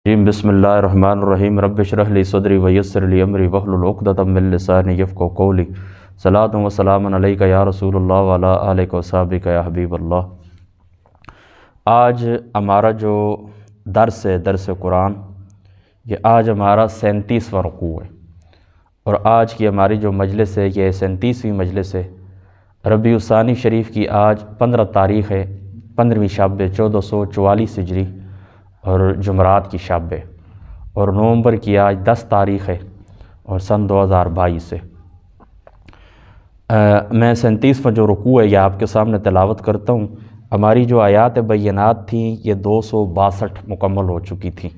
جیم بسم اللہ الرحمن الرحیم رب اشرح لی صدری ویسر لی امری واحلل عقدۃ من لسانی یفقهوا قولی صلاۃ و سلام علیک یا رسول اللہ وعلی آلک و صحبک یا حبیب اللہ۔ آج ہمارا جو درس ہے درس قرآن، یہ آج ہمارا 37واں رکوع ہے، اور آج کی ہماری جو مجلس ہے یہ 37ویں مجلس ہے۔ ربیع الثانی شریف کی آج 15 تاریخ ہے، 15ویں شب 1444 ہجری، اور جمعرات کی شب ہے، اور نومبر کی آج 10 تاریخ ہے اور سن 2022 ہے۔ میں 37واں جو رکوع ہے یہ آپ کے سامنے تلاوت کرتا ہوں۔ ہماری جو آیات بینات تھیں یہ 262 مکمل ہو چکی تھیں،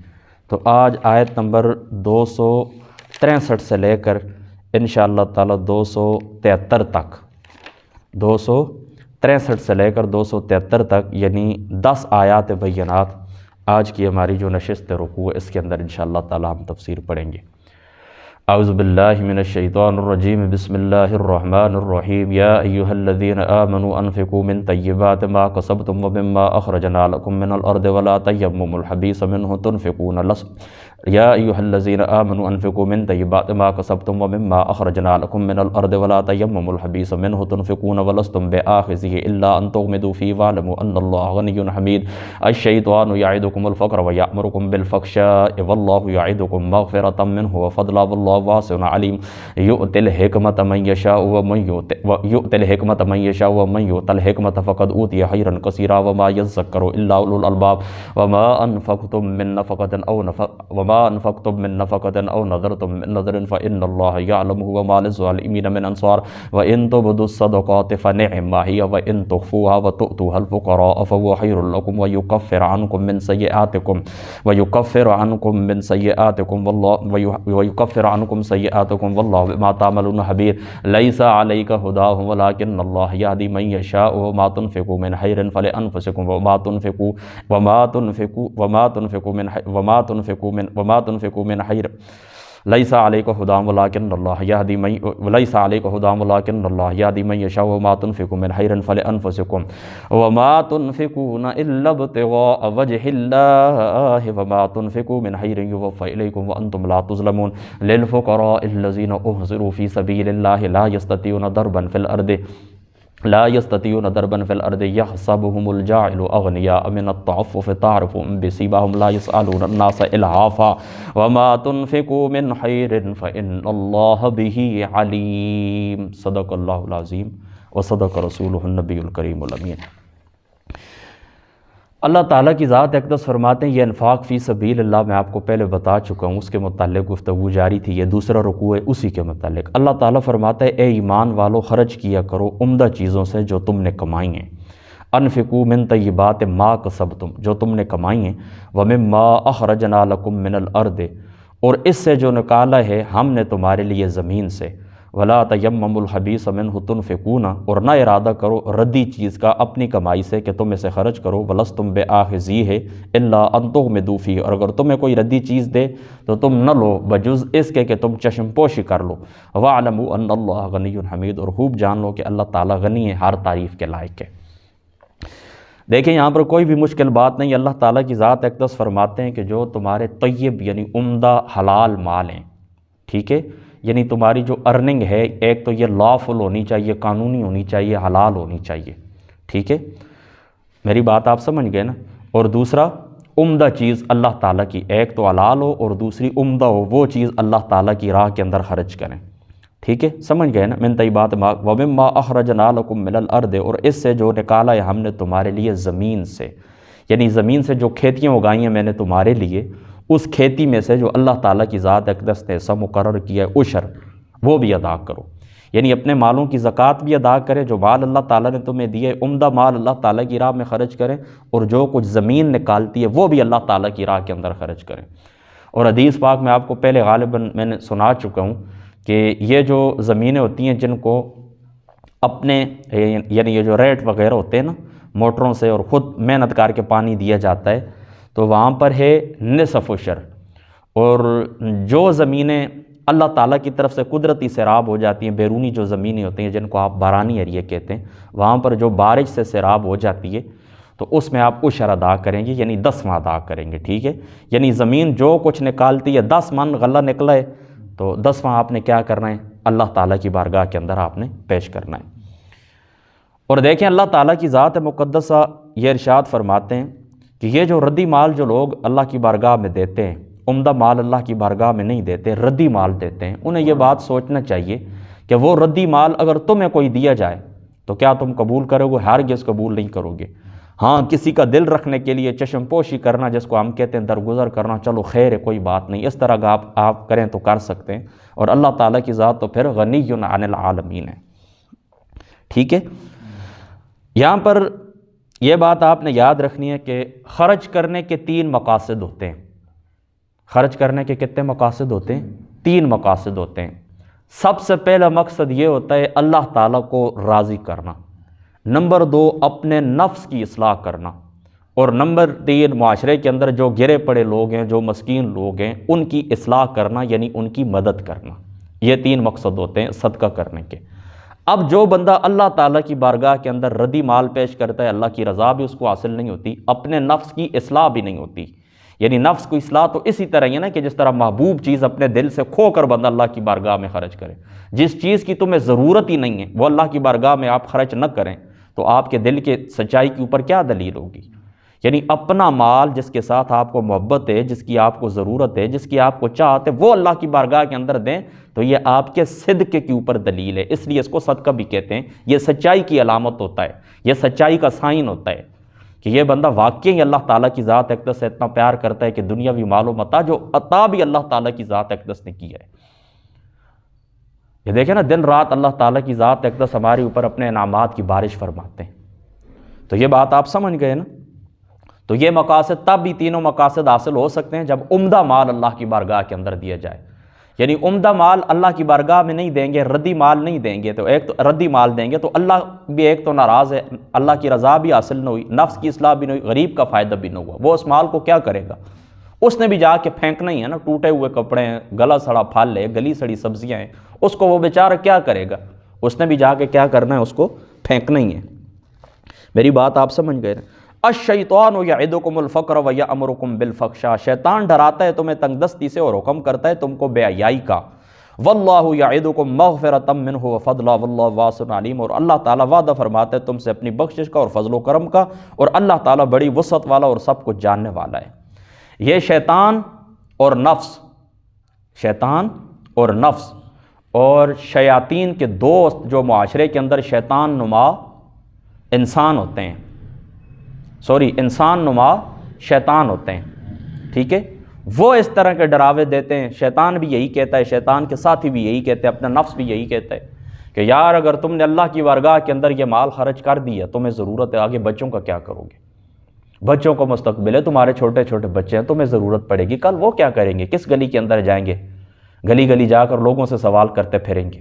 تو آج آیت نمبر 263 سے لے کر انشاءاللہ تعالی 273 تک، 263 سے لے کر 273 تک، یعنی 10 آیات بینات آج کی ہماری جو نشست رکوع ہے اس کے اندر انشاءاللہ تعالی ہم تفسیر پڑھیں گے۔ اعوذ باللہ من الشیطان الرجیم، بسم اللہ الرحمن الرحیم، یا ایہا الذین آمنوا انفقوا من طیبات ما کسبتم ومما اخرجنا لکم من الارض ولا تیمموا الخبیث منہ تنفقون یا ایہا الذین آمنوا انفقوا من طیبات ما کسبتم ومما اخرجنا لکم من الارض ولا تیمموا الخبیث منہ تنفقون ولستم بآخذہ الا ان تغمضوا فیہ واعلموا ان اللہ غنی حمید۔ الشیطان یعدکم الفقر ویأمرکم بالفحشاء واللہ یعدکم مغفرۃ منہ وفضلا واللہ واسع علیم۔ یؤتی الحکمۃ من یشاء ومن یؤت الحکمۃ فقد اوتی خیرا کثیرا وما یذکر الا اولو الالباب۔ وما انفقتم من نفقۃ او نذرتم من نذر فإن اللہ یعلمہ وما للظالمین من انصار۔ وإن تبدوا الصدقات فنعما ہی وإن تخفوها وتؤتوها الفقراء فهو خیر لکم ویکفر عنکم سیئاتکم واللہ بما تعملون خبیر۔ لیس علیک ھداھم ولکن اللہ یہدی من یشاء وما تنفقوا من خیر فلانفسکم وما تنفقوا من خیر لیس علیک ھداھم ولکن اللہ یہدی من یشاء وما تنفقوا من خیر فلانفسکم وما تنفقون الا ابتغاء وجہ اللہ وما تنفقوا من خیر یوفى الیکم وانتم لا تظلمون۔ للفقراء الذین احصروا فی سبیل اللہ لا یستطیعون ضربا فی الارض یحسبهم الجاہل اغنیاء من التعفف تعرفهم بسیماہم لا یسألون الناس الحافا وما تنفقوا من خیر فإن اللہ بہ علیم۔ صدق اللہ العظیم وصدق رسولہ النبی الکریم الامین۔ اللہ تعالیٰ کی ذات اقدس فرماتے ہیں یہ انفاق فی سبیل اللہ میں آپ کو پہلے بتا چکا ہوں، اس کے متعلق گفتگو جاری تھی، یہ دوسرا رکوع ہے اسی کے متعلق۔ اللہ تعالیٰ فرماتا ہے اے ایمان والو خرچ کیا کرو عمدہ چیزوں سے جو تم نے کمائی ہیں۔ انفقوا من طیبات ما کسبتم، جو تم نے کمائی ہیں، ومما اخرجنا لکم من الارض، اور اس سے جو نکالا ہے ہم نے تمہارے لیے زمین سے، ولا تیمموا الخبیث منہ تنفقون، اور نہ ارادہ کرو ردی چیز کا اپنی کمائی سے کہ تم اسے خرچ کرو، ولستم بآخذیہ الا ان تغمضوا فیہ، اور اگر تمہیں کوئی ردی چیز دے تو تم نہ لو بجز اس کے کہ تم چشم پوشی کر لو۔ واعلموا ان اللہ غنی حمید، اور خوب جان لو کہ اللہ تعالیٰ غنی ہے، ہر تعریف کے لائق ہے۔ دیکھیں یہاں پر کوئی بھی مشکل بات نہیں، اللہ تعالیٰ کی ذات اقدس فرماتے ہیں کہ جو تمہارے طیب یعنی عمدہ حلال مال ہیں، ٹھیک ہے، یعنی تمہاری جو ارننگ ہے ایک تو یہ لافل ہونی چاہیے، قانونی ہونی چاہیے، حلال ہونی چاہیے، ٹھیک ہے، میری بات آپ سمجھ گئے نا۔ اور دوسرا عمدہ چیز اللہ تعالیٰ کی، ایک تو حلال ہو اور دوسری عمدہ ہو، وہ چیز اللہ تعالیٰ کی راہ کے اندر خرچ کریں، ٹھیک ہے، سمجھ گئے نا۔ من طیبات ما ومما اخرجنا لکم من الارض، اور اس سے جو نکالا ہے ہم نے تمہارے لیے زمین سے، یعنی زمین سے جو کھیتیاں اگائی ہیں میں نے تمہارے لیے، اس کھیتی میں سے جو اللہ تعالیٰ کی ذات اقدس نے سب مقرر کیا ہے عشر، وہ بھی ادا کرو، یعنی اپنے مالوں کی زکوٰۃ بھی ادا کرے، جو مال اللہ تعالیٰ نے تمہیں دیے عمدہ مال اللہ تعالیٰ کی راہ میں خرچ کریں، اور جو کچھ زمین نکالتی ہے وہ بھی اللہ تعالیٰ کی راہ کے اندر خرچ کریں۔ اور حدیث پاک میں آپ کو پہلے غالباً میں نے سنا چکا ہوں کہ یہ جو زمینیں ہوتی ہیں جن کو اپنے یعنی یہ جو ریٹ وغیرہ ہوتے ہیں نا موٹروں سے اور خود محنت کر کے پانی دیا جاتا ہے، تو وہاں پر ہے نصف عشر۔ اور جو زمینیں اللہ تعالیٰ کی طرف سے قدرتی سیراب ہو جاتی ہیں، بیرونی جو زمینیں ہوتی ہیں جن کو آپ بارانی ایریا کہتے ہیں، وہاں پر جو بارش سے سیراب ہو جاتی ہے تو اس میں آپ عشر ادا کریں گے، یعنی 10واں ادا کریں گے، ٹھیک ہے؟ یعنی زمین جو کچھ نکالتی ہے 10 من غلہ نکلا ہے تو 10واں آپ نے کیا کرنا ہے؟ اللہ تعالیٰ کی بارگاہ کے اندر آپ نے پیش کرنا ہے۔ اور دیکھیں اللہ تعالیٰ کی ذات مقدسہ یہ ارشاد فرماتے ہیں کہ یہ جو ردی مال جو لوگ اللہ کی بارگاہ میں دیتے ہیں، عمدہ مال اللہ کی بارگاہ میں نہیں دیتے، ردی مال دیتے ہیں، انہیں یہ بات سوچنا چاہیے کہ وہ ردی مال اگر تمہیں کوئی دیا جائے تو کیا تم قبول کرو گے؟ ہرگز قبول نہیں کرو گے۔ ہاں، کسی کا دل رکھنے کے لیے چشم پوشی کرنا، جس کو ہم کہتے ہیں درگزر کرنا، چلو خیر ہے، کوئی بات نہیں، اس طرح کا آپ کریں تو کر سکتے ہیں، اور اللہ تعالیٰ کی ذات تو پھر غنی عن العالمین ہے، ٹھیک ہے؟ یہاں پر یہ بات آپ نے یاد رکھنی ہے کہ خرچ کرنے کے 3 مقاصد ہوتے ہیں۔ خرچ کرنے کے کتنے مقاصد ہوتے ہیں؟ 3 مقاصد ہوتے ہیں۔ سب سے پہلا مقصد یہ ہوتا ہے اللہ تعالیٰ کو راضی کرنا، نمبر 2 اپنے نفس کی اصلاح کرنا، اور نمبر 3 معاشرے کے اندر جو گرے پڑے لوگ ہیں، جو مسکین لوگ ہیں، ان کی اصلاح کرنا، یعنی ان کی مدد کرنا۔ یہ 3 مقصد ہوتے ہیں صدقہ کرنے کے۔ اب جو بندہ اللہ تعالیٰ کی بارگاہ کے اندر ردی مال پیش کرتا ہے، اللہ کی رضا بھی اس کو حاصل نہیں ہوتی، اپنے نفس کی اصلاح بھی نہیں ہوتی۔ یعنی نفس کو اصلاح تو اسی طرح ہی ہے نا کہ جس طرح محبوب چیز اپنے دل سے کھو کر بندہ اللہ کی بارگاہ میں خرچ کرے۔ جس چیز کی تمہیں ضرورت ہی نہیں ہے وہ اللہ کی بارگاہ میں آپ خرچ نہ کریں تو آپ کے دل کے سچائی کے اوپر کیا دلیل ہوگی؟ یعنی اپنا مال جس کے ساتھ آپ کو محبت ہے، جس کی آپ کو ضرورت ہے، جس کی آپ کو چاہت ہے، وہ اللہ کی بارگاہ کے اندر دیں تو یہ آپ کے صدقے کے اوپر دلیل ہے۔ اس لیے اس کو صدقہ بھی کہتے ہیں۔ یہ سچائی کی علامت ہوتا ہے، یہ سچائی کا سائن ہوتا ہے کہ یہ بندہ واقعی اللہ تعالیٰ کی ذات اقدس سے اتنا پیار کرتا ہے کہ دنیاوی مال و متاع جو عطا بھی اللہ تعالیٰ کی ذات اقدس نے کیا ہے۔ یہ دیکھیں نا، دن رات اللہ تعالیٰ کی ذات اقدس ہمارے اوپر اپنے انعامات کی بارش فرماتے ہیں۔ تو یہ بات آپ سمجھ گئے نا؟ تو یہ مقاصد تب بھی 3 مقاصد حاصل ہو سکتے ہیں جب عمدہ مال اللہ کی بارگاہ کے اندر دیا جائے۔ یعنی عمدہ مال اللہ کی بارگاہ میں نہیں دیں گے، ردی مال نہیں دیں گے، تو ایک تو ردی مال دیں گے تو اللہ بھی ایک تو ناراض ہے، اللہ کی رضا بھی حاصل نہ ہوئی، نفس کی اصلاح بھی نہیں ہوئی، غریب کا فائدہ بھی نہ ہوا۔ وہ اس مال کو کیا کرے گا؟ اس نے بھی جا کے پھینکنا ہی ہے نا، ٹوٹے ہوئے کپڑے ہیں، گلا سڑا پھل ہے، گلی سڑی سبزیاں ہیں، اس کو وہ بیچارہ کیا کرے گا؟ اس نے بھی جا کے کیا کرنا ہے؟ اس کو پھینکنا ہی ہے۔ میری بات آپ سمجھ گئے نا؟ الشیطان یعدکم الفقر ویأمرکم بالفحشاء، شیطان ڈراتا ہے تمہیں تنگ دستی سے اور حکم کرتا ہے تم کو بے حیائی کا۔ واللہ یعدکم مغفرۃ منہ وفضلا واللہ واسع علیم، اور اللہ تعالیٰ وعدہ فرماتا ہے تم سے اپنی بخشش کا اور فضل و کرم کا، اور اللہ تعالیٰ بڑی وسعت والا اور سب کچھ جاننے والا ہے۔ یہ شیطان اور نفس، شیطان اور نفس اور شیاطین کے دوست جو معاشرے کے اندر شیطان نما انسان ہوتے ہیں، انسان نما شیطان ہوتے ہیں، ٹھیک ہے؟ وہ اس طرح کے ڈراوے دیتے ہیں۔ شیطان بھی یہی کہتا ہے، شیطان کے ساتھی بھی یہی کہتے ہیں، اپنا نفس بھی یہی کہتا ہے کہ یار اگر تم نے اللہ کی بارگاہ کے اندر یہ مال خرچ کر دیا، تمہیں ضرورت ہے، آگے بچوں کا کیا کرو گے؟ بچوں کو مستقبل ہے، تمہارے چھوٹے چھوٹے بچے ہیں، تمہیں ضرورت پڑے گی، کل وہ کیا کریں گے؟ کس گلی کے اندر جائیں گے؟ گلی گلی جا کر لوگوں سے سوال کرتے پھریں گے۔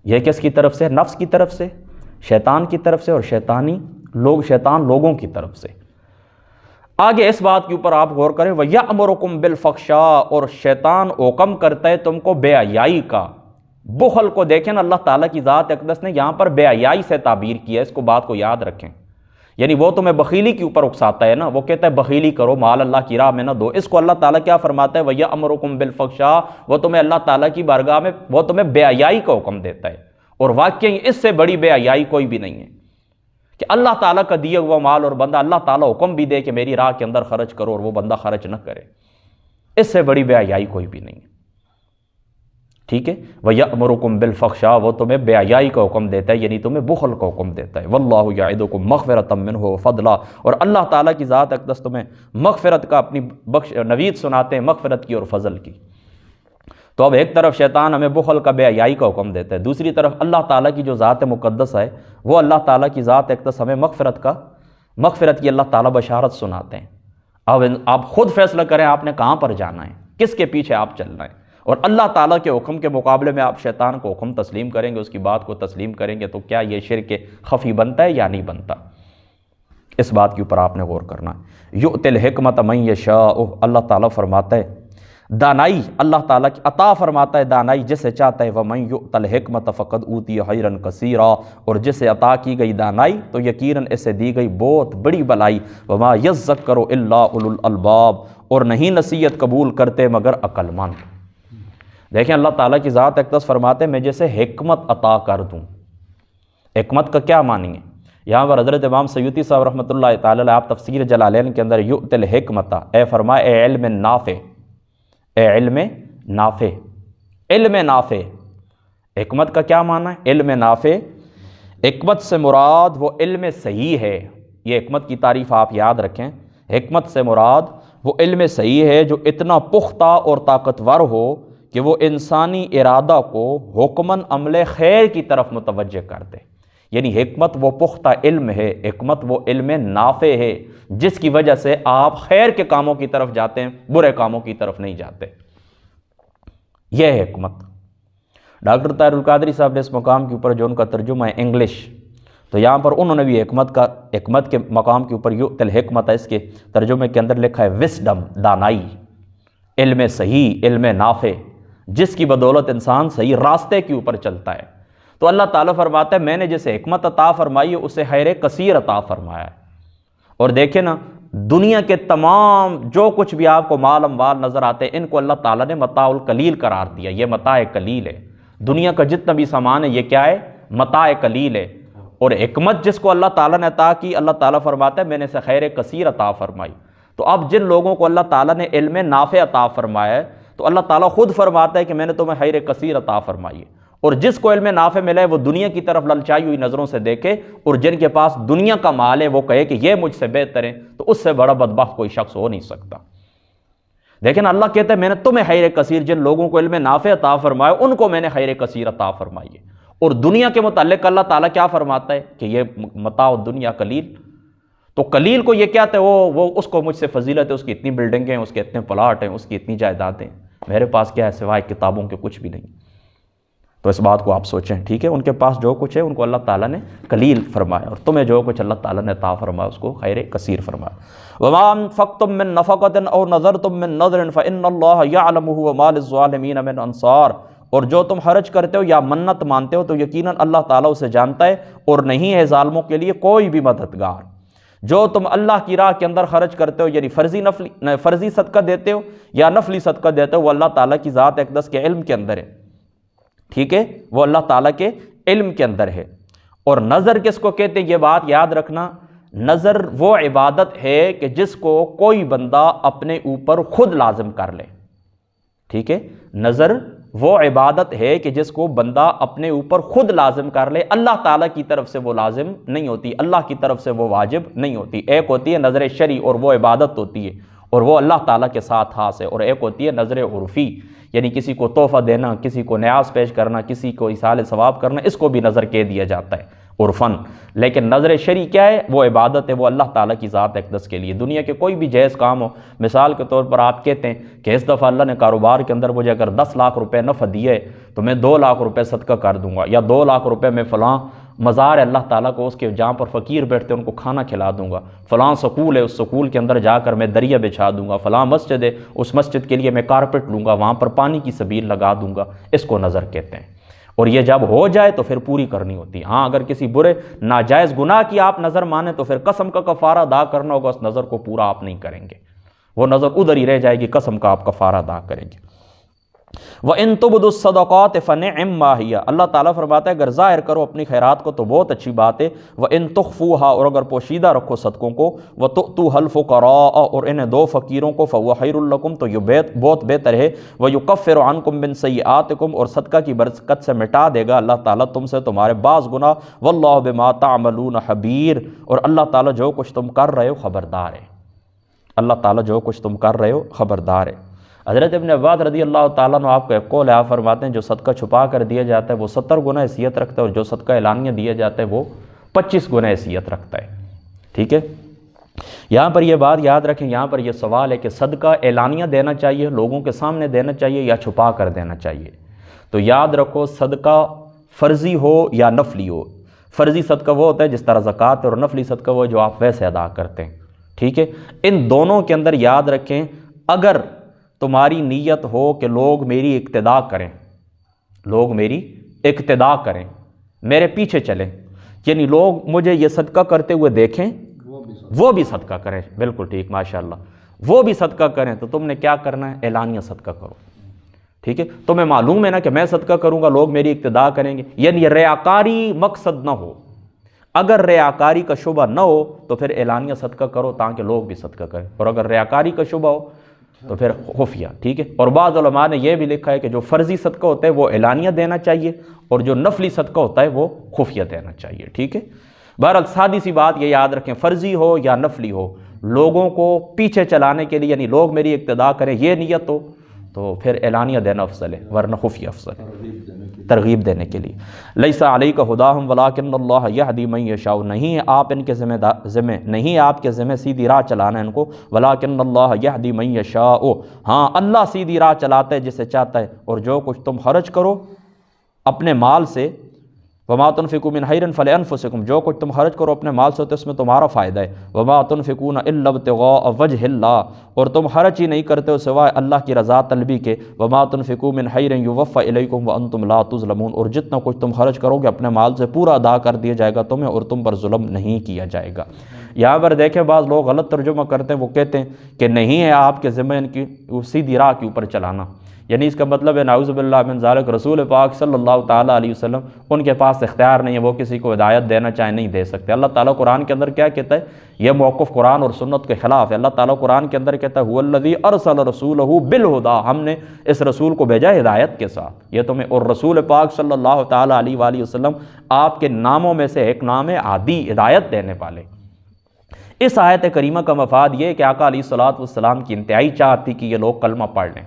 یہ کس کی طرف سے؟ نفس کی طرف سے، شیطان کی طرف سے، اور شیطان لوگوں کی طرف سے۔ آگے اس بات کے اوپر آپ غور کریں، وَيَأْمُرُكُمْ بِالْفَحْشَاءِ، اور شیطان حکم کرتا ہے تم کو بے حیائی کا۔ بخل کو دیکھیں نا، اللہ تعالیٰ کی ذات اقدس نے یہاں پر بے حیائی سے تعبیر کیا ہے، اس کو بات کو یاد رکھیں۔ یعنی وہ تمہیں بخیلی کے اوپر اکساتا ہے نا، وہ کہتا ہے بخیلی کرو، مال اللہ کی راہ میں نہ دو۔ اس کو اللہ تعالیٰ کیا فرماتا ہے؟ وَيَأْمُرُكُمْ بِالْفَحْشَاءِ، وہ تمہیں اللہ تعالیٰ کی بارگاہ میں وہ تمہیں بے حیائی کا حکم دیتا ہے، اور واقعی اس سے بڑی بے حیائی کوئی بھی نہیں ہے کہ اللہ تعالیٰ کا دیا ہوا مال اور بندہ اللہ تعالیٰ حکم بھی دے کہ میری راہ کے اندر خرچ کرو اور وہ بندہ خرچ نہ کرے۔ اس سے بڑی بے حیائی کوئی بھی نہیں ہے، ٹھیک ہے؟ وَيَأْمُرُكُمْ بِالْفَحْشَاءِ، وہ تمہیں بے حیائی کا حکم دیتا ہے، یعنی تمہیں بخل کا حکم دیتا ہے۔ وَاللَّهُ يَعِدُكُمْ مَغْفِرَةً مِّنْهُ وَفَضْلًا، اور اللہ تعالیٰ کی ذات اقدس تمہیں مغفرت کا اپنی نوید سناتے ہیں، مغفرت کی اور فضل کی۔ تو اب ایک طرف شیطان ہمیں بخل کا بے حیائی کا حکم دیتا ہے، دوسری طرف اللہ تعالیٰ کی جو ذات مقدس ہے، وہ اللہ تعالیٰ کی ذات اقدس ہمیں مغفرت کی اللہ تعالیٰ بشارت سناتے ہیں۔ اب آپ خود فیصلہ کریں آپ نے کہاں پر جانا ہے، کس کے پیچھے آپ چلنا ہے، اور اللہ تعالیٰ کے حکم کے مقابلے میں آپ شیطان کو حکم تسلیم کریں گے، اس کی بات کو تسلیم کریں گے، تو کیا یہ شرک خفی بنتا ہے یا نہیں بنتا؟ اس بات کے اوپر آپ نے غور کرنا ہے۔ یؤتی الحکمت من یشاء، اللہ تعالیٰ فرماتا ہے دانائی اللہ تعالیٰ کی عطا فرماتا ہے دانائی جسے چاہتا ہے، وَمَن يُؤْتَ الْحِكْمَةَ فَقَدْ أُوتِيَ خَيْرًا كَثِيرًا، اور جسے عطا کی گئی دانائی تو یقیناً اسے دی گئی بہت بڑی بلائی، وَمَا يَذَّكَّرُ إِلَّا أُولُو الْأَلْبَابِ، اور نہیں نصیحت قبول کرتے مگر عقل مند۔ دیکھیں اللہ تعالیٰ کی ذات اقدس فرماتے ہیں میں جسے حکمت عطا کر دوں۔ حکمت کا کیا معنی ہے؟ یہاں پر حضرت امام سیوطی صاحب رحمۃ اللہ تعالیٰ علیہ آپ تفسیر جلالین کے اندر یؤت الحکمت اے فرمائے اے علم نافع، اے علم نافع، علم نافع۔ حکمت کا کیا معنی ہے؟ علم نافع۔ حکمت سے مراد وہ علم صحیح ہے، یہ حکمت کی تعریف آپ یاد رکھیں، حکمت سے مراد وہ علم صحیح ہے جو اتنا پختہ اور طاقتور ہو کہ وہ انسانی ارادہ کو حکماً عمل خیر کی طرف متوجہ کر دے۔ یعنی حکمت وہ پختہ علم ہے، حکمت وہ علم نافع ہے جس کی وجہ سے آپ خیر کے کاموں کی طرف جاتے ہیں، برے کاموں کی طرف نہیں جاتے۔ یہ ہے حکمت۔ ڈاکٹر طاہر القادری صاحب نے اس مقام کے اوپر جو ان کا ترجمہ ہے انگلش، تو یہاں پر انہوں نے بھی حکمت کے مقام کے اوپر یؤت الحکمت اس کے ترجمے کے اندر لکھا ہے وسڈم، دانائی، علم صحیح، علم نافع، جس کی بدولت انسان صحیح راستے کے اوپر چلتا ہے۔ تو اللہ تعالیٰ فرماتا ہے میں نے جسے حکمت عطا فرمائی ہے اسے خیر کثیر عطا فرمایا ہے۔ اور دیکھیں نا دنیا کے تمام جو کچھ بھی آپ کو مال اموال نظر آتے ہیں ان کو اللہ تعالیٰ نے متاع القلیل قرار دیا، یہ متاع قلیل ہے۔ دنیا کا جتنا بھی سامان ہے یہ کیا ہے؟ متاع قلیل ہے۔ اور حکمت جس کو اللہ تعالیٰ نے عطا کی، اللہ تعالیٰ فرماتا ہے میں نے اسے خیر کثیر عطا فرمائی۔ تو اب جن لوگوں کو اللہ تعالیٰ نے علم نافع عطا فرمایا ہے تو اللہ تعالیٰ خود فرماتا ہے کہ میں نے تمہیں خیر کثیر عطا فرمائی ہے۔ اور جس کو علم نافع ملا ہے وہ دنیا کی طرف للچائی ہوئی نظروں سے دیکھے، اور جن کے پاس دنیا کا مال ہے وہ کہے کہ یہ مجھ سے بہتر ہے، تو اس سے بڑا بدبخت کوئی شخص ہو نہیں سکتا۔ لیکن اللہ کہتا ہے میں نے تمہیں خیر کثیر، جن لوگوں کو علم نافع عطا فرمایا ان کو میں نے خیر کثیر عطا فرمائی ہے۔ اور دنیا کے متعلق اللہ تعالیٰ کیا فرماتا ہے کہ یہ متاع الدنیا قلیل، تو قلیل کو یہ کہتا ہے وہ اس کو مجھ سے فضیلت ہے، اس کی اتنی بلڈنگیں ہیں، اس کے اتنے پلاٹ ہیں، اس کی اتنی جائیدادیں، میرے پاس کیا ہے سوائے کتابوں کے کچھ بھی نہیں۔ تو اس بات کو آپ سوچیں، ٹھیک ہے؟ ان کے پاس جو کچھ ہے ان کو اللہ تعالیٰ نے قلیل فرمایا، اور تمہیں جو کچھ اللہ تعالیٰ نے عطا فرمایا اس کو خیر کثیر فرمایا۔ وَمَا أَنفَقْتُم مِّن نَفَقَةٍ أَوْ نَذَرْتُم مِّن نَذْرٍ فَإِنَّ اللَّهَ يَعْلَمُهُ وَمَا لِلظَّالِمِينَ مِنْ أَنصَارٍ، اور جو تم خرچ کرتے ہو یا منت مانتے ہو تو یقیناً اللہ تعالیٰ اسے جانتا ہے، اور نہیں ہے ظالموں کے لیے کوئی بھی مددگار۔ جو تم اللہ کی راہ کے اندر خرچ کرتے ہو یعنی فرضی صدقہ دیتے ہو یا نفلی صدقہ دیتے ہو، وہ اللہ تعالیٰ کی ذات اقدس کے علم کے اندر ہے، ٹھیک ہے؟ وہ اللہ تعالیٰ کے علم کے اندر ہے۔ اور نظر کس کو کہتے ہیں یہ بات یاد رکھنا، نظر وہ عبادت ہے کہ جس کو کوئی بندہ اپنے اوپر خود لازم کر لے، ٹھیک ہے؟ نظر وہ عبادت ہے کہ جس کو بندہ اپنے اوپر خود لازم کر لے، اللہ تعالیٰ کی طرف سے وہ لازم نہیں ہوتی، اللہ کی طرف سے وہ واجب نہیں ہوتی۔ ایک ہوتی ہے نظر شرعی اور وہ عبادت ہوتی ہے اور وہ اللہ تعالیٰ کے ساتھ خاص ہے، اور ایک ہوتی ہے نظر عرفی، یعنی کسی کو تحفہ دینا، کسی کو نیاز پیش کرنا، کسی کو ایصال ثواب کرنا، اس کو بھی نظر کہہ دیا جاتا ہے عرفاً۔ لیکن نظر شرعی کیا ہے؟ وہ عبادت ہے، وہ اللہ تعالیٰ کی ذات اقدس کے لیے۔ دنیا کے کوئی بھی جائز کام ہو، مثال کے طور پر آپ کہتے ہیں کہ اس دفعہ اللہ نے کاروبار کے اندر مجھے اگر 10 لاکھ روپے نفع دیے تو میں 2 لاکھ روپے صدقہ کر دوں گا، یا 2 لاکھ روپے میں فلاں مزار ہے اللہ تعالیٰ کو اس کے جہاں پر فقیر بیٹھتے ہیں ان کو کھانا کھلا دوں گا، فلاں سکول ہے اس سکول کے اندر جا کر میں دریا بچھا دوں گا، فلاں مسجد ہے اس مسجد کے لیے میں کارپیٹ لوں گا، وہاں پر پانی کی سبیل لگا دوں گا، اس کو نظر کہتے ہیں۔ اور یہ جب ہو جائے تو پھر پوری کرنی ہوتی ہے۔ ہاں اگر کسی برے ناجائز گناہ کی آپ نظر مانیں تو پھر قسم کا کفارہ ادا کرنا ہوگا، اس نظر کو پورا آپ نہیں کریں گے، وہ نظر ادھر ہی رہ جائے گی، قسم کا آپ کفارہ ادا کریں گے۔ وَإِن تُبْدُوا الصَّدَقَاتِ فَنِعِمَّا هِيَ، اللہ تعالیٰ فرماتا ہے اگر ظاہر کرو اپنی خیرات کو تو بہت اچھی بات ہے۔ وَإِن تُخْفُوهَا، اور اگر پوشیدہ رکھو صدقوں کو، وَتُؤْتُوهَا الْفُقَرَاءَ، اور انہیں دو فقیروں کو، فَهُوَ خَيْرٌ لَكُمْ، تو یہ بہت بہتر ہے۔ وَيُكَفِّرُ عَنْكُم مِّن سَيِّئَاتِكُمْ، اور صدقہ کی برکت سے مٹا دے گا اللہ تعالیٰ تم سے تمہارے بعض گناہ۔ وَاللَّهُ بِمَا تَعْمَلُونَ خَبِيرٌ، اور اللہ تعالیٰ جو کچھ تم کر رہے ہو خبردار ہے، اللہ تعالیٰ جو کچھ تم کر رہے ہو خبردار ہے۔ حضرت ابن عباس رضی اللہ تعالیٰ عنہ آپ کا ایک قول ہے، آپ فرماتے ہیں جو صدقہ چھپا کر دیا جاتا ہے وہ 70 گنا حیثیت رکھتا ہے، اور جو صدقہ اعلانیہ دیا جاتا ہے وہ 25 گنا حیثیت رکھتا ہے، ٹھیک ہے؟ یہاں پر یہ بات یاد رکھیں، یہاں پر یہ سوال ہے کہ صدقہ اعلانیہ دینا چاہیے، لوگوں کے سامنے دینا چاہیے یا چھپا کر دینا چاہیے؟ تو یاد رکھو صدقہ فرضی ہو یا نفلی ہو، فرضی صدقہ وہ ہوتا ہے جس طرح زکوٰۃ، اور نفلی صدقہ وہ جو آپ ویسے ادا کرتے ہیں، ٹھیک ہے؟ ان دونوں کے اندر یاد رکھیں اگر تمہاری نیت ہو کہ لوگ میری اقتداء کریں، لوگ میری اقتداء کریں، میرے پیچھے چلیں، یعنی لوگ مجھے یہ صدقہ کرتے ہوئے دیکھیں وہ بھی صدقہ کریں۔ بالکل ٹھیک، ماشاءاللہ، وہ بھی صدقہ کریں، تو تم نے کیا کرنا ہے؟ اعلانیہ صدقہ کرو، ٹھیک ہے؟ تمہیں معلوم ہے نا کہ میں صدقہ کروں گا لوگ میری اقتداء کریں گے، یعنی ریاکاری مقصد نہ ہو۔ اگر ریاکاری کا شبہ نہ ہو تو پھر اعلانیہ صدقہ کرو تاکہ لوگ بھی صدقہ کریں، اور اگر ریاکاری کا شبہ ہو تو پھر خفیہ، ٹھیک ہے؟ اور بعض علماء نے یہ بھی لکھا ہے کہ جو فرضی صدقہ ہوتا ہے وہ اعلانیہ دینا چاہیے، اور جو نفلی صدقہ ہوتا ہے وہ خفیہ دینا چاہیے، ٹھیک ہے؟ بہرحال سادی سی بات یہ یاد رکھیں، فرضی ہو یا نفلی ہو، لوگوں کو پیچھے چلانے کے لیے، یعنی لوگ میری اقتداء کریں، یہ نیت ہو تو پھر اعلانیہ دینا افضل ہے، ورنہ خفیہ افضل ہے، ترغیب دینے کے لیے۔ لیس علیک ہداہم ولکن اللہ یہدی من یشاء، نہیں ہے آپ ان کے نہیں آپ کے ذمہ سیدھی راہ چلانا ان کو، ولکن اللہ یہدی من یشاء، ہاں اللہ سیدھی راہ چلاتا ہے جسے چاہتا ہے، اور جو کچھ تم خرچ کرو اپنے مال سے، وما تنفقوا من خیر فلانفسکم، جو کچھ تم خرچ کرو اپنے مال سے تو اس میں تمہارا فائدہ ہے، وما تنفقون الا ابتغاء وجہ اللہ، اور تم خرچ ہی نہیں کرتے ہو سوائے اللہ کی رضا طلبی کے، وما تنفقوا من خیر یوفى الیکم وانتم لا تظلمون، اور جتنا کچھ تم خرچ کرو گے اپنے مال سے پورا ادا کر دیا جائے گا تمہیں، اور تم پر ظلم نہیں کیا جائے گا۔ یہاں پر دیکھیں بعض لوگ غلط ترجمہ کرتے ہیں، وہ کہتے ہیں کہ نہیں ہے آپ کے ذمہ ان کی سیدھی راہ کے اوپر چلانا، یعنی اس کا مطلب ہے نعوذ باللہ من ذالک رسول پاک صلی اللہ تعالیٰ علیہ وسلم ان کے پاس اختیار نہیں ہے، وہ کسی کو ہدایت دینا چاہے نہیں دے سکتے۔ اللہ تعالیٰ قرآن کے اندر کیا کہتا ہے؟ یہ موقف قرآن اور سنت کے خلاف ہے۔ اللہ تعالیٰ قرآن کے اندر کہتا ہے هو الذی ارسل رسولہ بالہدیٰ، ہم نے اس رسول کو بھیجا ہدایت کے ساتھ، یہ تمہیں، اور رسول پاک صلی اللہ تعالیٰ علیہ وآلہ وسلم آپ کے ناموں میں سے ایک نام ہے عادی، ہدایت دینے والے۔ اس آیت کریمہ کا مفاد یہ ہے کہ آقا علیہ الصلوۃ والسلام کی انتہائی چاہت تھی کہ یہ لوگ کلمہ پڑھ لیں،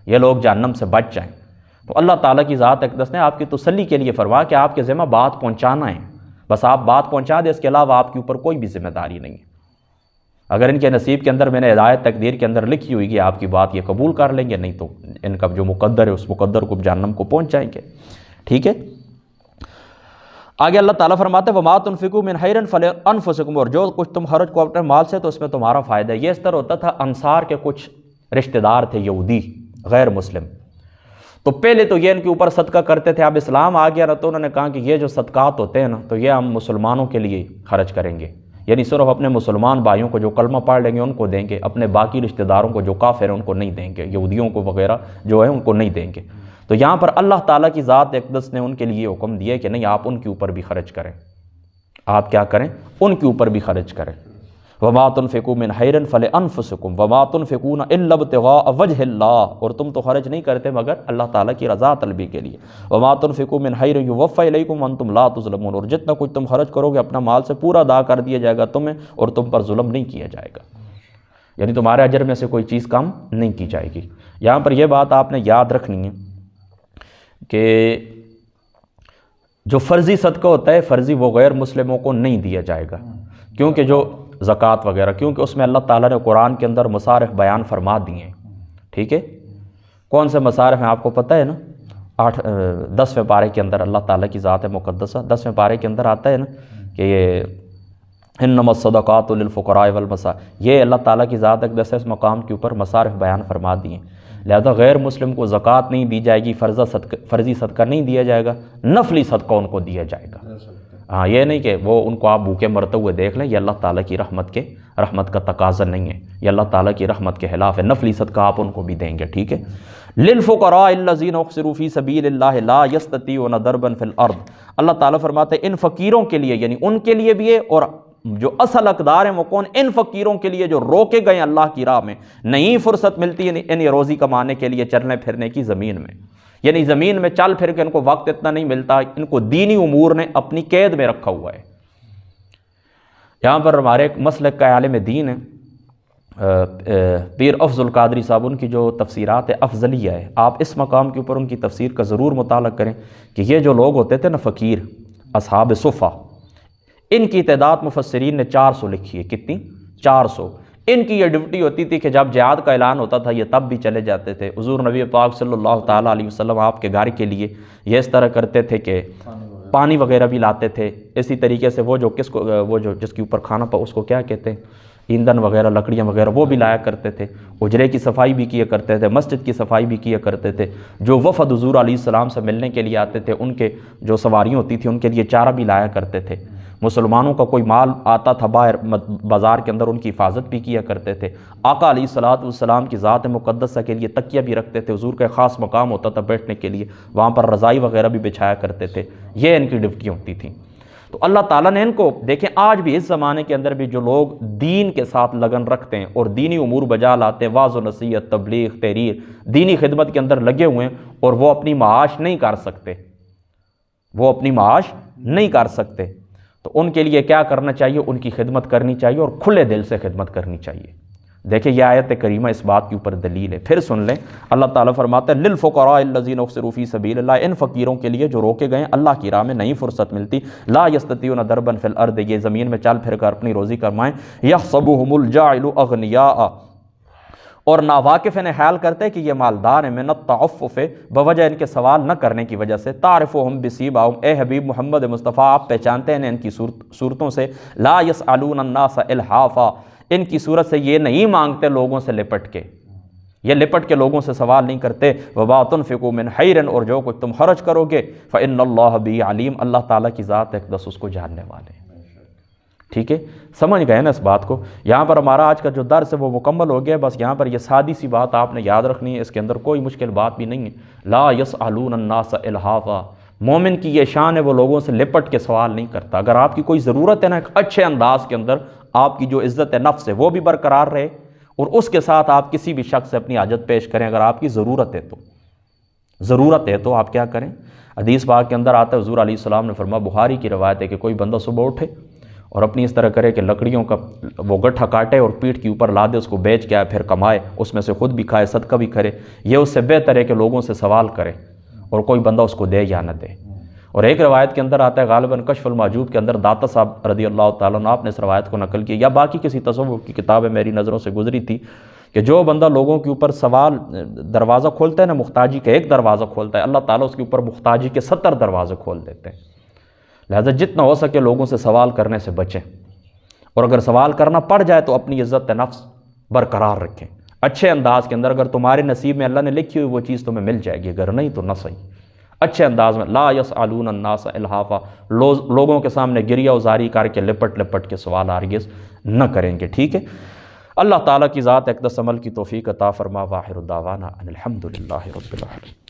یہ لوگ جہنم سے بچ جائیں، تو اللہ تعالیٰ کی ذات اقدس نے آپ کی تسلی کے لیے فرمایا کہ آپ کے ذمہ بات پہنچانا ہے، بس آپ بات پہنچا دیں، اس کے علاوہ آپ کے اوپر کوئی بھی ذمہ داری نہیں ہے۔ اگر ان کے نصیب کے اندر میں نے ہدایت تقدیر کے اندر لکھی ہوئی کہ آپ کی بات یہ قبول کر لیں گے، نہیں تو ان کا جو مقدر ہے اس مقدر کو جہنم کو پہنچ جائیں گے، ٹھیک ہے؟ آگے اللہ تعالیٰ فرماتے ہیں وَمَا تُنْفِقُوا مِنْ خَيْرٍ فَلِأَنفُسِكُمْ، اور جو کچھ تم خرچ کو اپنے مال سے تو اس میں تمہارا فائدہ ہے۔ یہ اس طرح ہوتا تھا، انصار کے کچھ رشتہ دار تھے یہودی غیر مسلم، تو پہلے تو یہ ان کے اوپر صدقہ کرتے تھے، اب اسلام آ گیا نا تو انہوں نے کہا کہ یہ جو صدقات ہوتے ہیں نا تو یہ ہم مسلمانوں کے لیے خرچ کریں گے، یعنی صرف اپنے مسلمان بھائیوں کو جو کلمہ پڑھ لیں گے ان کو دیں گے، اپنے باقی رشتہ داروں کو جو کافر ہیں ان کو نہیں دیں گے، یہودیوں کو وغیرہ جو ہیں ان کو نہیں دیں گے۔ تو یہاں پر اللہ تعالیٰ کی ذات اقدس نے ان کے لیے حکم دیا کہ نہیں آپ ان کے اوپر بھی خرچ کریں، آپ کیا کریں؟ ان کے اوپر بھی خرچ کریں۔ وَمَا تُنْفِقُوا مِنْ خَيْرٍ فَلِأَنفُسِكُمْ وَمَا تُنْفِقُونَ إِلَّا ابْتِغَاءَ وَجْهِ اللَّهِ، اور تم تو خرچ نہیں کرتے مگر اللہ تعالیٰ کی رضا طلبی کے لیے۔ وَمَا تُنْفِقُوا مِنْ خَيْرٍ يُوَفَّى إِلَيْكُمْ وَأَنْتُمْ لَا تُظْلَمُونَ، اور جتنا کچھ تم خرچ کرو گے اپنا مال سے پورا ادا کر دیا جائے گا تمہیں، اور تم پر ظلم نہیں کیا جائے گا، یعنی تمہارے اجر میں سے کوئی چیز کم نہیں کی جائے گی۔ یہاں پر یہ بات آپ نے یاد رکھنی ہے کہ جو فرضی صدقہ ہوتا ہے فرضی، وہ غیر مسلموں کو نہیں دیا جائے گا، کیونکہ جو زکوٰۃ وغیرہ، کیونکہ اس میں اللہ تعالیٰ نے قرآن کے اندر مصارف بیان فرما دیے ہیں، ٹھیک ہے؟ کون سے مصارف ہیں آپ کو پتہ ہے نا؟ 10ویں پارے کے اندر اللہ تعالیٰ کی ذات مقدسہ 10ویں پارے کے اندر آتا ہے نا کہ یہ انما الصدقات للفقراء والمساکین، یہ اللہ تعالیٰ کی ذات اقدس اس مقام کے اوپر مصارف بیان فرما دیے ہیں، لہذا غیر مسلم کو زکوٰۃ نہیں دی جائے گی، فرضی صدقہ نہیں دیا جائے گا، نفلی صدقہ ان کو دیا جائے گا۔ ہاں، یہ نہیں کہ وہ ان کو آپ بھوکے مرتے ہوئے دیکھ لیں، یہ اللہ تعالیٰ کی رحمت کا تقاضا نہیں ہے، یہ اللہ تعالیٰ کی رحمت کے خلاف ہے، نفلی صدقہ آپ ان کو بھی دیں گے، ٹھیک ہے؟ للفقراء الذین احصروا فی سبیل اللہ لا یستطیعون ضربا فی الارض، اللہ تعالیٰ فرماتے ہیں ان فقیروں کے لیے، یعنی ان کے لیے بھی ہے، اور جو اصل حقدار ہیں وہ کون؟ ان فقیروں کے لیے جو روکے گئے اللہ کی راہ میں، نہیں فرصت ملتی انہیں روزی کمانے کے لیے چلنے پھرنے کی زمین میں، یعنی زمین میں چل پھر کے ان کو وقت اتنا نہیں ملتا، ان کو دینی امور نے اپنی قید میں رکھا ہوا ہے۔ یہاں پر ہمارے ایک مسلک کا عالم دین ہے پیر افضل قادری صاحب، ان کی جو تفسیرات افضلیہ ہے، آپ اس مقام کے اوپر ان کی تفسیر کا ضرور مطالعہ کریں کہ یہ جو لوگ ہوتے تھے نا فقیر، اصحاب صفہ، ان کی تعداد مفسرین نے 400 لکھی ہے۔ کتنی؟ 400۔ ان کی یہ ڈیوٹی ہوتی تھی کہ جب جہاد کا اعلان ہوتا تھا یہ تب بھی چلے جاتے تھے۔ حضور نبی پاک صلی اللہ تعالیٰ علیہ وسلم آپ کے گھر کے لیے یہ اس طرح کرتے تھے کہ پانی وغیرہ بھی لاتے تھے، اسی طریقے سے وہ جو جس کے اوپر کھانا اس کو کیا کہتے ہیں، ایندھن وغیرہ لکڑیاں وغیرہ وہ بھی لایا کرتے تھے، اجرے کی صفائی بھی کیا کرتے تھے، مسجد کی صفائی بھی کیا کرتے تھے، جو وفد حضور علیہ السلام سے ملنے کے لیے آتے تھے ان کے جو سواریاں ہوتی تھیں ان کے لیے چارہ بھی لایا کرتے تھے، مسلمانوں کا کوئی مال آتا تھا باہر بازار کے اندر ان کی حفاظت بھی کیا کرتے تھے، آقا علیہ الصلوۃ والسلام کی ذات مقدسہ کے لیے تکیہ بھی رکھتے تھے، حضور کا خاص مقام ہوتا تھا بیٹھنے کے لیے، وہاں پر رضائی وغیرہ بھی بچھایا کرتے تھے، یہ ان کی ڈیوٹی ہوتی تھیں۔ تو اللہ تعالیٰ نے ان کو دیکھیں، آج بھی اس زمانے کے اندر بھی جو لوگ دین کے ساتھ لگن رکھتے ہیں اور دینی امور بجا لاتے ہیں، واعظ و نصیحت، تبلیغ، تحریر، دینی خدمت کے اندر لگے ہوئے ہیں، اور وہ اپنی معاش نہیں کر سکتے، وہ اپنی معاش نہیں کر سکتے، تو ان کے لیے کیا کرنا چاہیے؟ ان کی خدمت کرنی چاہیے اور کھلے دل سے خدمت کرنی چاہیے۔ دیکھیں یہ آیت کریمہ اس بات کے اوپر دلیل ہے۔ پھر سن لیں، اللہ تعالیٰ فرماتا ہے للفقراء الذین احصروا فی سبیل اللہ، ان فقیروں کے لیے جو روکے گئے اللہ کی راہ میں نہیں فرصت ملتی، لا یستطیعون ضربا فی الارض، یہ زمین میں چل پھر کر اپنی روزی کمائیں، یحسبهم الجاہل اغنیاء، اور ناواقف انہیں خیال کرتے ہیں کہ یہ مالدار ہیں، من التعفف، بوجہ ان کے سوال نہ کرنے کی وجہ سے، تعرفهم بسیماہم، اے حبیب محمد مصطفیٰ آپ پہچانتے ہیں ان کی صورتوں سے، لا یسألون الناس الحافا، ان کی صورت سے یہ نہیں مانگتے لوگوں سے لپٹ کے، یہ لپٹ کے لوگوں سے سوال نہیں کرتے، وما تنفقوا من خیر، اور جو کچھ تم خرچ کرو گے، فإن اللہ بہ علیم، اللہ تعالیٰ کی ذات اقدس اس کو جاننے والے ہیں۔ ٹھیک ہے، سمجھ گئے نا اس بات کو؟ یہاں پر ہمارا آج کا جو درس ہے وہ مکمل ہو گیا، بس یہاں پر یہ سادی سی بات آپ نے یاد رکھنی ہے، اس کے اندر کوئی مشکل بات بھی نہیں ہے۔ لا یسألون الناس الحافا، مومن کی یہ شان ہے وہ لوگوں سے لپٹ کے سوال نہیں کرتا۔ اگر آپ کی کوئی ضرورت ہے نا، ایک اچھے انداز کے اندر آپ کی جو عزت نفس ہے وہ بھی برقرار رہے، اور اس کے ساتھ آپ کسی بھی شخص سے اپنی حاجت پیش کریں، اگر آپ کی ضرورت ہے تو آپ کیا کریں؟ حدیث پاک کے اندر آتا ہے، حضور علیہ السلام نے فرمایا، بخاری کی روایت ہے کہ کوئی بندہ صبح اٹھے اور اپنی اس طرح کرے کہ لکڑیوں کا وہ گٹھا کاٹے اور پیٹھ کے اوپر لا دے، اس کو بیچ کے آئے، پھر کمائے، اس میں سے خود بھی کھائے، صدقہ بھی کرے، یہ اس سے بہتر ہے کہ لوگوں سے سوال کرے اور کوئی بندہ اس کو دے یا نہ دے۔ اور ایک روایت کے اندر آتا ہے، غالباً کشف المحجوب کے اندر داتا صاحب رضی اللہ تعالیٰ عنہ آپ نے اس روایت کو نقل کیا، یا باقی کسی تصوف کی کتاب ہے میری نظروں سے گزری تھی، کہ جو بندہ لوگوں کے اوپر سوال دروازہ کھولتا ہے نا، محتاجی کا ایک دروازہ کھولتا ہے، اللہ تعالیٰ اس کے اوپر محتاجی کے 70 دروازے کھول دیتے ہیں۔ لہذا جتنا ہو سکے لوگوں سے سوال کرنے سے بچیں، اور اگر سوال کرنا پڑ جائے تو اپنی عزت نفس برقرار رکھیں، اچھے انداز کے اندر، اگر تمہارے نصیب میں اللہ نے لکھی ہوئی وہ چیز تمہیں مل جائے گی، اگر نہیں تو نہ صحیح، اچھے انداز میں۔ لا یسألون الناس الحافا، لوگوں کے سامنے گریہ ازاری کر کے لپٹ کے سوال ہرگز نہ کریں گے۔ ٹھیک ہے، اللہ تعالیٰ کی ذات اقدس عمل کی توفیق عطا فرما، واخر دعوانا ان الحمد للہ رب العالمین۔